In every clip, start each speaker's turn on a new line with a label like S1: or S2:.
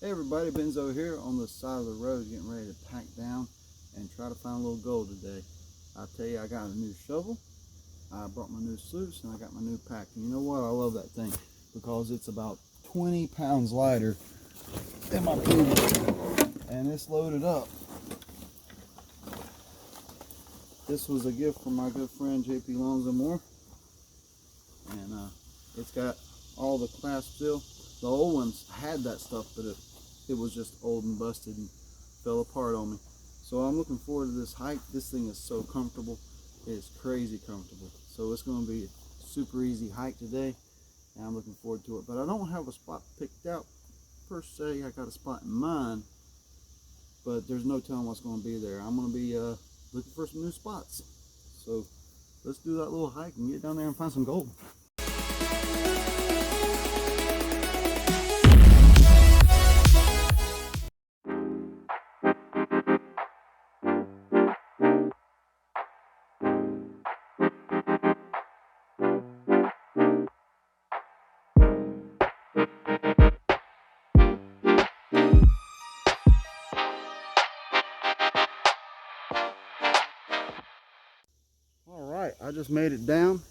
S1: Hey everybody, Benzo here on the side of the road getting ready to pack down and try to find a little gold today. I tell you, I got a new shovel, I brought my new sluice, and I got my new pack. And you know what? I love that thing because it's about 20 pounds lighter than my previous one, and it's loaded up. This was a gift from my good friend J.P. More, and it's got all the clasps still. The old ones had that stuff, but it was just old and busted and fell apart on me. So I'm looking forward to this hike. This thing is so comfortable. It is crazy comfortable. So it's going to be a super easy hike today, and I'm looking forward to it. But I don't have a spot picked out per se. I got a spot in mind, but there's no telling what's going to be there. I'm going to be looking for some new spots. So let's do that little hike and get down there and find some gold. I just made it down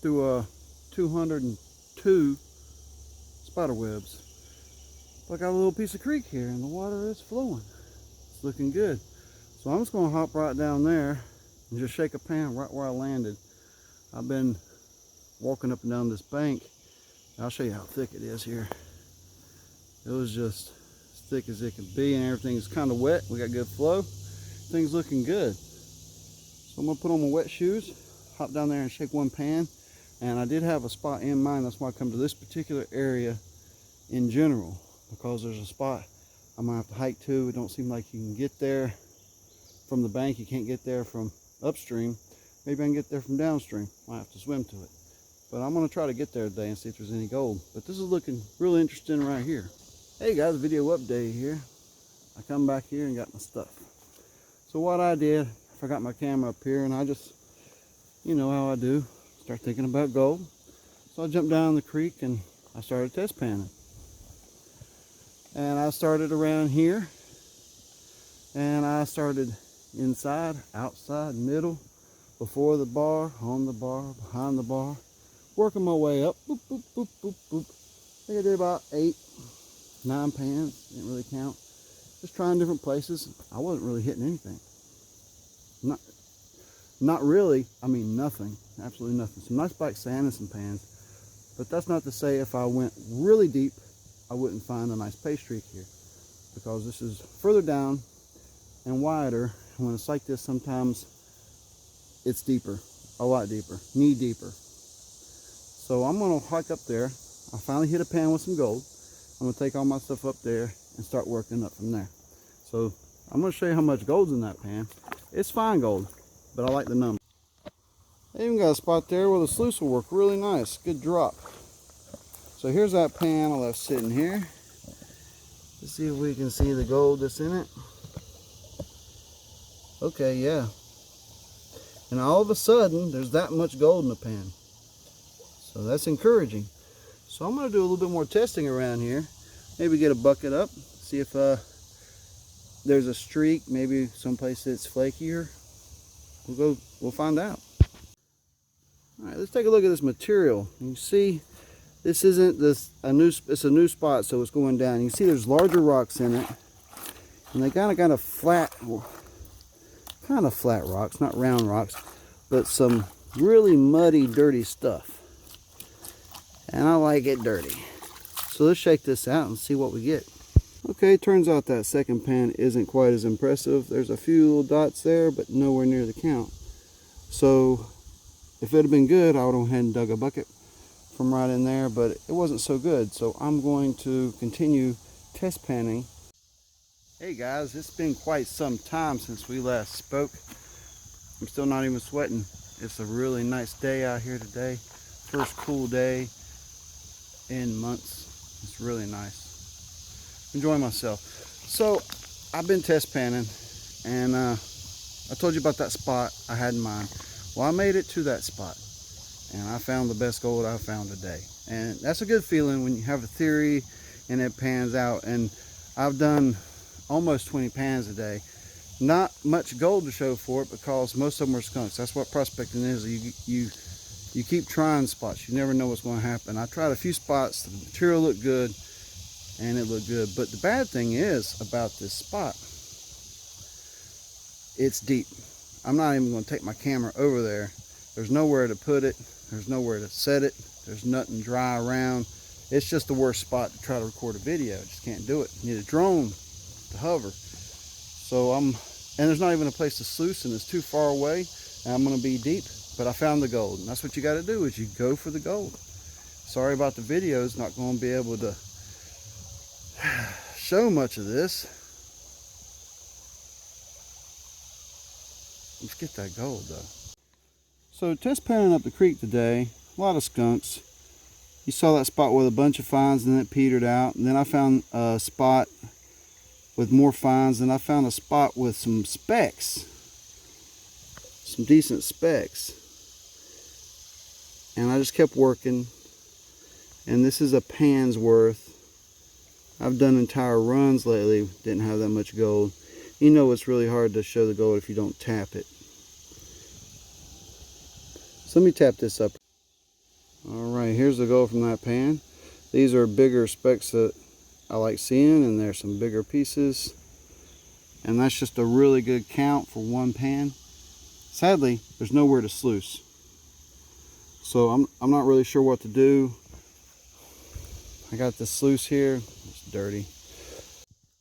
S1: through 202 spider webs. I got a little piece of creek here and the water is flowing. It's looking good. So I'm just going to hop right down there and just shake a pan right where I landed. I've been walking up and down this bank. I'll show you how thick it is here. It was just as thick as it could be, and everything's kind of wet. We got good flow. Things looking good. So I'm going to put on my wet shoes, hop down there and shake one pan. And I did have a spot in mind. That's why I come to this particular area in general, because there's a spot I'm gonna have to hike to. It don't seem like you can get there from the bank. You can't get there from upstream. Maybe I can get there from downstream. Might have to swim to it, but I'm gonna try to get there today and see if there's any gold. But this is looking really interesting right here. Hey guys, video update here. I come back here and got my stuff. So what I did, I forgot my camera up here, and I just, you know how I do, start thinking about gold. So I jumped down the creek and I started test panning. And I started around here, and I started inside, outside, middle, before the bar, on the bar, behind the bar, working my way up. Boop, boop, boop, boop, boop. I think I did about 8, 9 pans, didn't really count. Just trying different places. I wasn't really hitting anything. Not really, I mean nothing, absolutely nothing. Some nice black sand and some pans, but that's not to say if I went really deep, I wouldn't find a nice pay streak here, because this is further down and wider. When it's like this, sometimes it's deeper, a lot deeper, knee deeper. So I'm gonna hike up there. I finally hit a pan with some gold. I'm gonna take all my stuff up there and start working up from there. So I'm gonna show you how much gold's in that pan. It's fine gold, but I like the number. I even got a spot there where the sluice will work really nice. Good drop. So here's that pan I left sitting here. Let's see if we can see the gold that's in it. Okay, yeah. And all of a sudden, there's that much gold in the pan. So that's encouraging. So I'm going to do a little bit more testing around here. Maybe get a bucket up, see if there's a streak, maybe someplace that's flakier. We'll find out. All right, let's take a look at this material. You see, this isn't it's a new spot, so it's going down. You can see there's larger rocks in it, and they kind of flat rocks, not round rocks, but some really muddy, dirty stuff. And I like it dirty. So let's shake this out and see what we get. Okay, turns out that second pan isn't quite as impressive. There's a few little dots there, but nowhere near the count. So if it had been good, I would have went ahead and dug a bucket from right in there, but it wasn't so good. So I'm going to continue test panning. Hey guys, it's been quite some time since we last spoke. I'm still not even sweating. It's a really nice day out here today. First cool day in months. It's really nice. Enjoying myself. So I've been test panning, and I told you about that spot I had in mind. Well, I made it to that spot, and I found the best gold I've found today. And that's a good feeling when you have a theory and it pans out. And I've done almost 20 pans a day. Not much gold to show for it because most of them are skunks. That's what prospecting is. You keep trying spots. You never know what's going to happen. I tried a few spots. The material looked good, and it looked good. But the bad thing is about this spot, it's deep. I'm not even going to take my camera over there. There's nowhere to put it. There's nowhere to set it. There's nothing dry around. It's just the worst spot to try to record a video. Just can't do it. You need a drone to hover. So and there's not even a place to sluice, and it's too far away, and I'm going to be deep. But I found the gold, and that's what you got to do, is you go for the gold. Sorry about the videos, not going to be able to show much of this. Let's get that gold though. So test panning up the creek today, a lot of skunks. You saw that spot with a bunch of fines and then it petered out. And then I found a spot with more fines, and I found a spot with some specks. Some decent specks. And I just kept working, and this is a pan's worth. I've done entire runs lately, didn't have that much gold. You know it's really hard to show the gold if you don't tap it. So let me tap this up. Alright, here's the gold from that pan. These are bigger specks that I like seeing, and there's some bigger pieces. And that's just a really good count for one pan. Sadly, there's nowhere to sluice. So I'm not really sure what to do. I got this sluice here. It's dirty.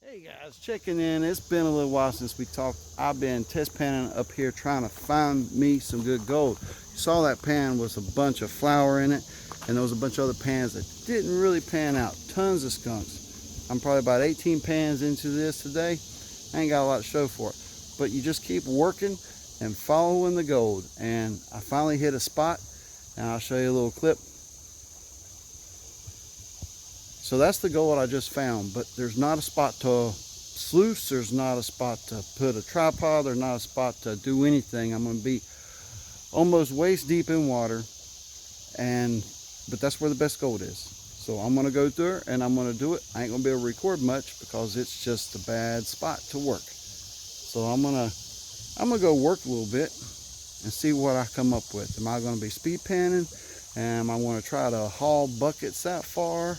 S1: Hey guys, checking in. It's been a little while since we talked. I've been test panning up here trying to find me some good gold. You saw that pan with a bunch of flour in it, and there was a bunch of other pans that didn't really pan out. Tons of skunks. I'm probably about 18 pans into this today. I ain't got a lot to show for it. But you just keep working and following the gold. And I finally hit a spot, and I'll show you a little clip. So that's the gold I just found, but there's not a spot to sluice, there's not a spot to put a tripod, there's not a spot to do anything. I'm going to be almost waist deep in water, but that's where the best gold is. So I'm going to go through it, and I'm going to do it. I ain't going to be able to record much because it's just a bad spot to work. So I'm going to go work a little bit and see what I come up with. Am I going to be speed panning? Am I want to try to haul buckets that far?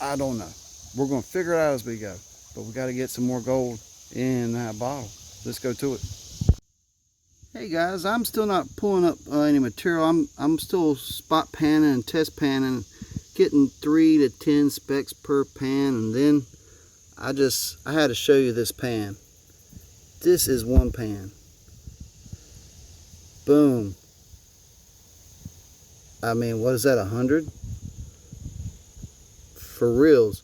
S1: I don't know. We're going to figure it out as we go. But we got to get some more gold in that bottle. Let's go to it. Hey guys, I'm still not pulling up any material. I'm still spot panning and test panning, getting 3 to 10 specks per pan, and then I had to show you this pan. This is one pan. Boom. I mean, what is that, 100? For reals.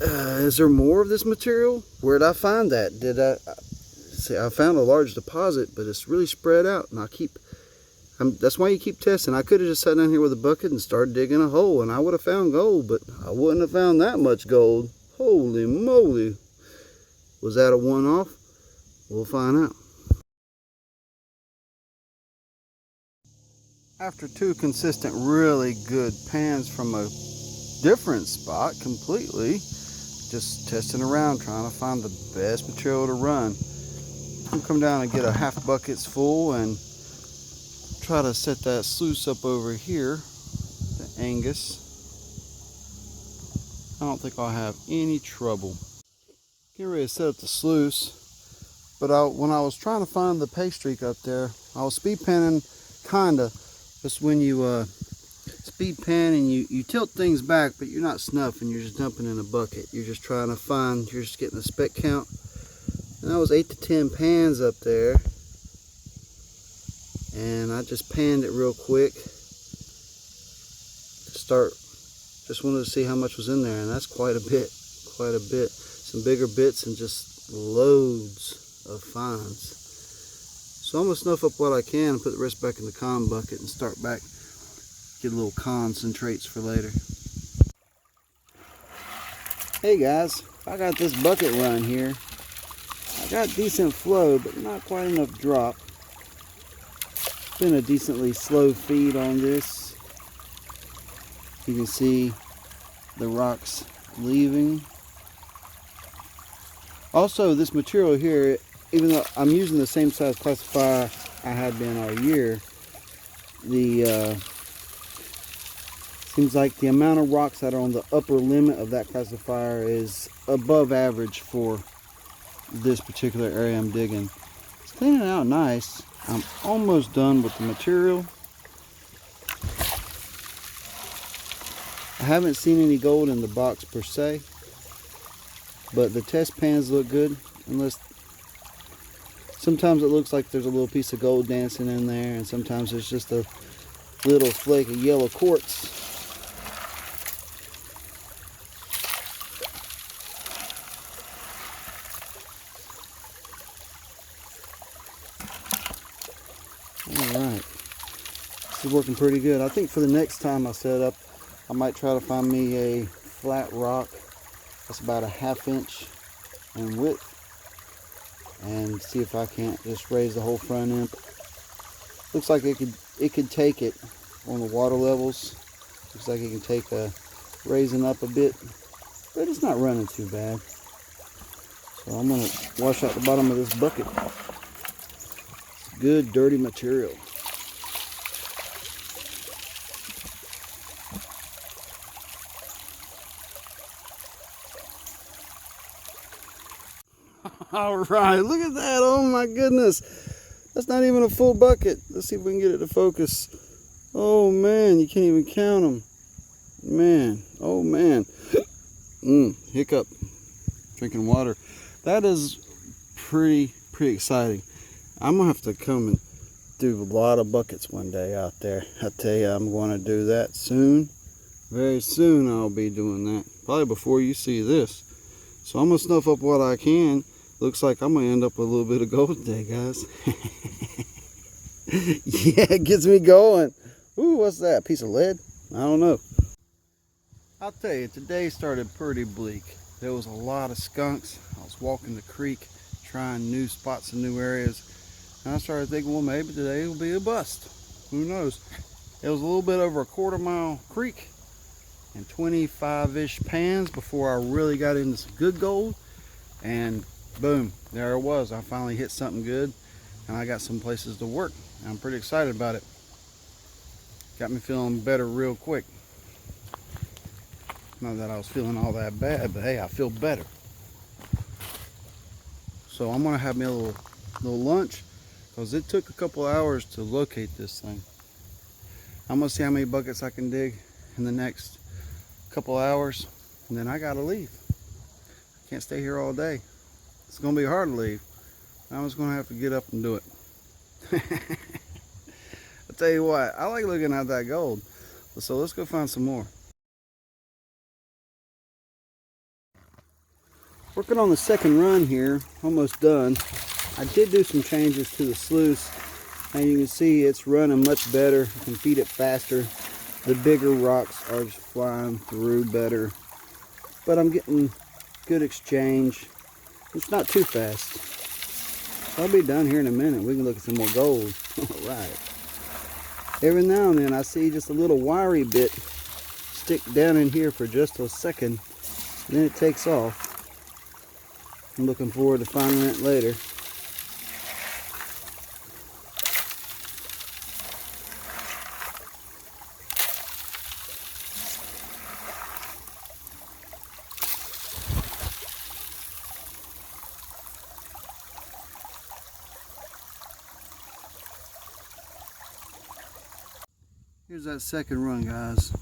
S1: Is there more of this material? Where did I find that? I found a large deposit, but it's really spread out, and that's why you keep testing. I could have just sat down here with a bucket and started digging a hole, and I would have found gold, but I wouldn't have found that much gold. Holy moly. Was that a one-off? We'll find out. After 2 consistent, really good pans from a different spot completely, just testing around, trying to find the best material to run. I'm come down and get a half buckets full and try to set that sluice up over here, the Angus. I don't think I'll have any trouble. Get ready to set up the sluice, but when I was trying to find the pay streak up there, I was speed panning, kinda. Just when you speed pan and you tilt things back, but you're not snuffing, you're just dumping in a bucket. You're just trying to find, you're just getting a speck count. And that was 8 to 10 pans up there. And I just panned it real quick. Just wanted to see how much was in there, and that's quite a bit. Some bigger bits and just loads of fines. So I'm going to snuff up what I can and put the rest back in the con bucket and start back. Get a little concentrates for later. Hey guys, I got this bucket run here. I got decent flow, but not quite enough drop. Been a decently slow feed on this. You can see the rocks leaving. Also, this material here, even though I'm using the same size classifier I had been all year, the seems like the amount of rocks that are on the upper limit of that classifier is above average for this particular area I'm digging. It's cleaning out nice. I'm almost done with the material. I haven't seen any gold in the box per se, but the test pans look good. Unless sometimes it looks like there's a little piece of gold dancing in there, and sometimes it's just a little flake of yellow quartz. Alright, this is working pretty good. I think for the next time I set up, I might try to find me a flat rock that's about a 1/2 inch in width and see if I can't just raise the whole front end. Looks like it could take it on the water levels. Looks like it can take raising up a bit, but it's not running too bad. So I'm gonna wash out the bottom of this bucket. It's good dirty material. All right, look at that. Oh my goodness. That's not even a full bucket. Let's see if we can get it to focus. Oh man, you can't even count them. Man, oh man. Hiccup. Drinking water. That is pretty exciting. I'm gonna have to come and do a lot of buckets one day out there. I tell you, I'm going to do that soon. Very soon I'll be doing that. Probably before you see this. So I'm gonna snuff up what I can. Looks like I'm going to end up with a little bit of gold today, guys. Yeah, it gets me going. Ooh, what's that? A piece of lead? I don't know. I'll tell you, today started pretty bleak. There was a lot of skunks. I was walking the creek, trying new spots and new areas. And I started thinking, well, maybe today will be a bust. Who knows? It was a little bit over a 1/4 mile creek and 25-ish pans before I really got into some good gold. And boom, there it was. I finally hit something good, and I got some places to work. I'm pretty excited about it. Got me feeling better real quick. Not that I was feeling all that bad, but hey, I feel better. So I'm gonna have me a little lunch, because it took a couple hours to locate this thing. I'm gonna see how many buckets I can dig in the next couple hours, and then I gotta leave. I can't stay here all day. It's going to be hard to leave. I'm just going to have to get up and do it. I'll tell you what, I like looking at that gold. So let's go find some more. Working on the second run here, almost done. I did do some changes to the sluice, and you can see it's running much better. I can feed it faster. The bigger rocks are just flying through better. But I'm getting good exchange. It's not too fast. I'll be done here in a minute. We can look at some more gold. All right. Every now and then I see just a little wiry bit stick down in here for just a second, and then it takes off. I'm looking forward to finding it later. Here's that second run, guys.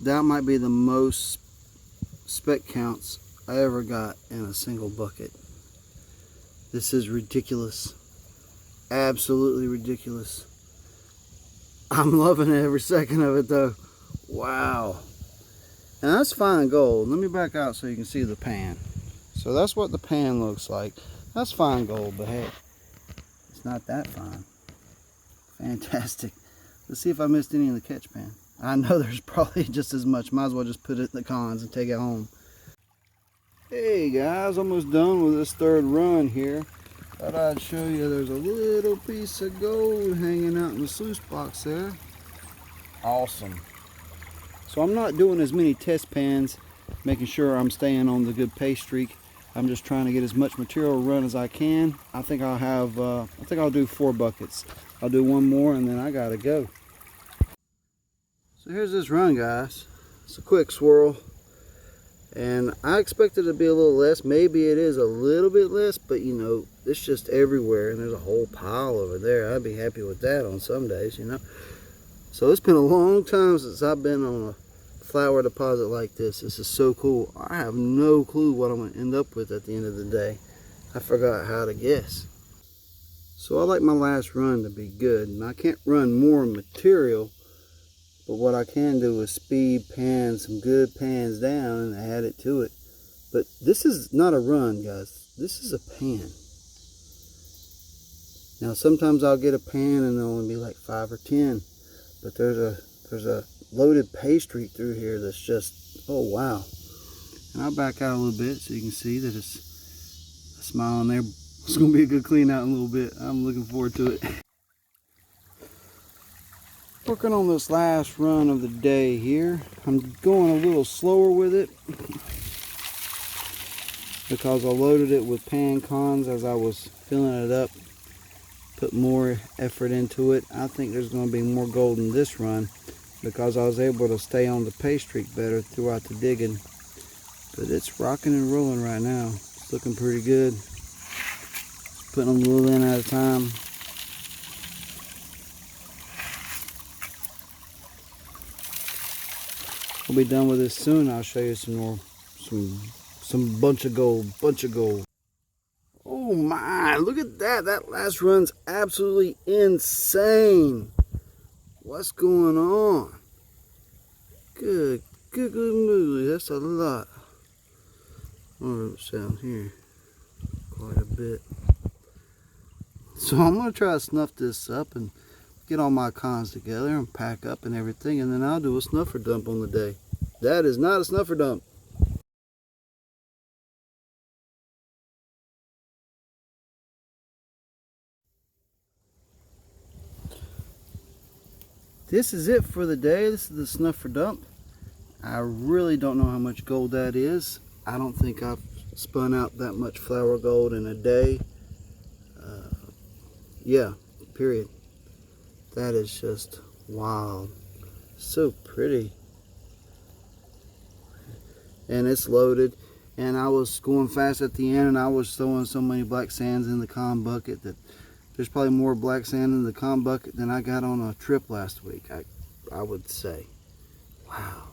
S1: That might be the most speck counts I ever got in a single bucket. This is ridiculous. Absolutely ridiculous. I'm loving every second of it though. Wow. And that's fine gold. Let me back out so you can see the pan. So that's what the pan looks like. That's fine gold, but hey, it's not that fine. Fantastic. Let's see if I missed any in the catch pan. I know there's probably just as much. Might as well just put it in the cons and take it home. Hey guys, almost done with this third run here. Thought I'd show you there's a little piece of gold hanging out in the sluice box there. Awesome. So I'm not doing as many test pans making sure I'm staying on the good pace streak. I'm just trying to get as much material run as I can. I think I'll do 4 buckets. I'll do one more and then I gotta go. So here's this run, guys. It's a quick swirl. And I expected it to be a little less. Maybe it is a little bit less, but you know, it's just everywhere and there's a whole pile over there. I'd be happy with that on some days, you know. So it's been a long time since I've been on a flower deposit like this. This is so cool. I have no clue what I'm going to end up with at the end of the day. I forgot how to guess. So I like my last run to be good. And I can't run more material, but what I can do is speed pan some good pans down and add it to it. But this is not a run, guys. This is a pan. Now sometimes I'll get a pan and there'll only be like 5 or 10. But there's a loaded pastry through here that's just, oh wow. And I'll back out a little bit so you can see that it's a smile on there. It's going to be a good clean out in a little bit. I'm looking forward to it. Working on this last run of the day here. I'm going a little slower with it because I loaded it with pan cons as I was filling it up. Put more effort into it. I think there's going to be more gold in this run because I was able to stay on the pace streak better throughout the digging. But it's rocking and rolling right now. It's looking pretty good. Just putting a little in at a time. We'll be done with this soon. I'll show you some more, some bunch of gold. Oh my, look at that. That last run's absolutely insane. What's going on? Good moody. That's a lot. Oh, it's down here quite a bit. So I'm going to try to snuff this up and get all my cons together and pack up and everything, and then I'll do a snuffer dump on the day. That is not a snuffer dump. This is it for the day. This is the snuffer dump. I really don't know how much gold that is. I don't think I've spun out that much flower gold in a day. Yeah, period. That is just wild. So pretty. And it's loaded. And I was going fast at the end and I was throwing so many black sands in the con bucket that there's probably more black sand in the con bucket than I got on a trip last week, I would say. Wow.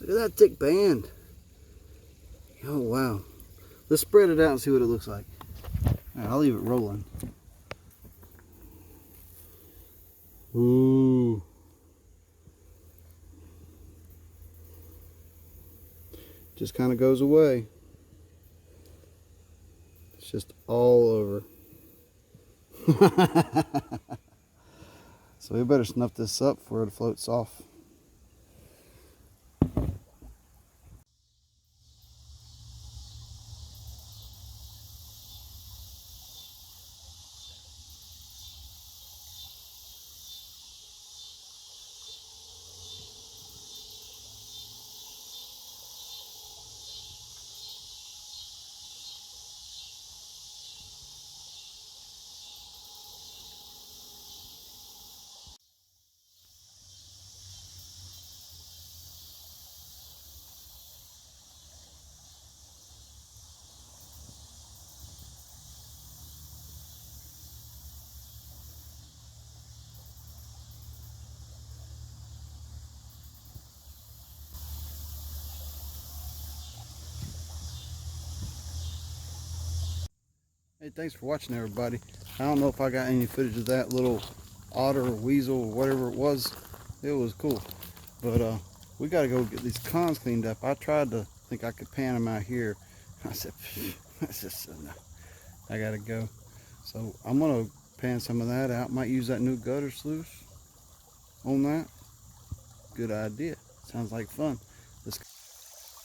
S1: Look at that thick band. Oh, wow. Let's spread it out and see what it looks like. All right, I'll leave it rolling. Ooh. Just kind of goes away. It's just all over. So we better snuff this up before it floats off. Hey, thanks for watching, everybody. I don't know if I got any footage of that little otter or weasel or whatever it was. It was cool. But we got to go get these cons cleaned up. I tried to think I could pan them out here. I said, that's just no. I got to go. So I'm going to pan some of that out. Might use that new gutter sluice on that. Good idea. Sounds like fun.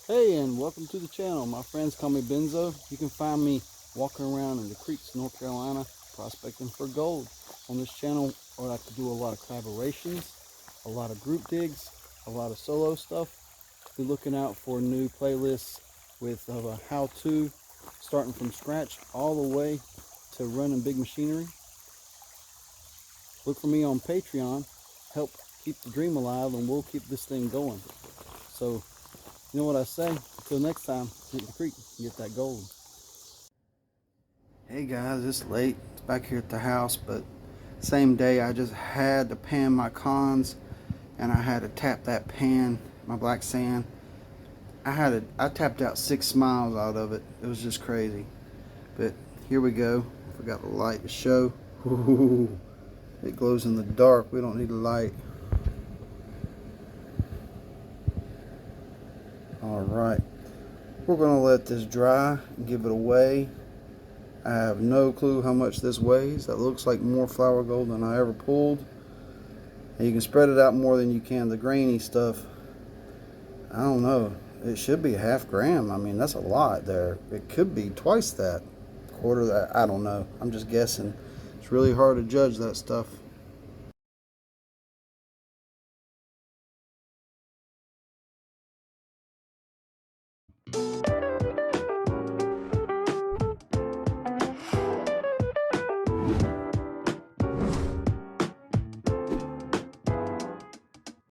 S1: Hey, and welcome to the channel. My friends call me Benzo. You can find me walking around in the creeks, North Carolina, prospecting for gold. On this channel, I like to do a lot of collaborations, a lot of group digs, a lot of solo stuff. be looking out for new playlists with how-to, starting from scratch all the way to running big machinery. Look for me on Patreon. Help keep the dream alive, and we'll keep this thing going. So, you know what I say? Until next time, hit the creek and get that gold. Hey guys, it's late. It's back here at the house, but same day I just had to pan my cons, and I had to tap that pan, my black sand. I tapped out 6 smiles out of it. It was just crazy. But here we go. Forgot the light to show. Ooh, it glows in the dark. We don't need a light. Alright, we're going to let this dry and give it away. I have no clue how much this weighs. That looks like more flour gold than I ever pulled. And you can spread it out more than you can the grainy stuff. I don't know. It should be 1/2 gram. I mean, that's a lot there. It could be twice that, quarter that. I don't know. I'm just guessing. It's really hard to judge that stuff.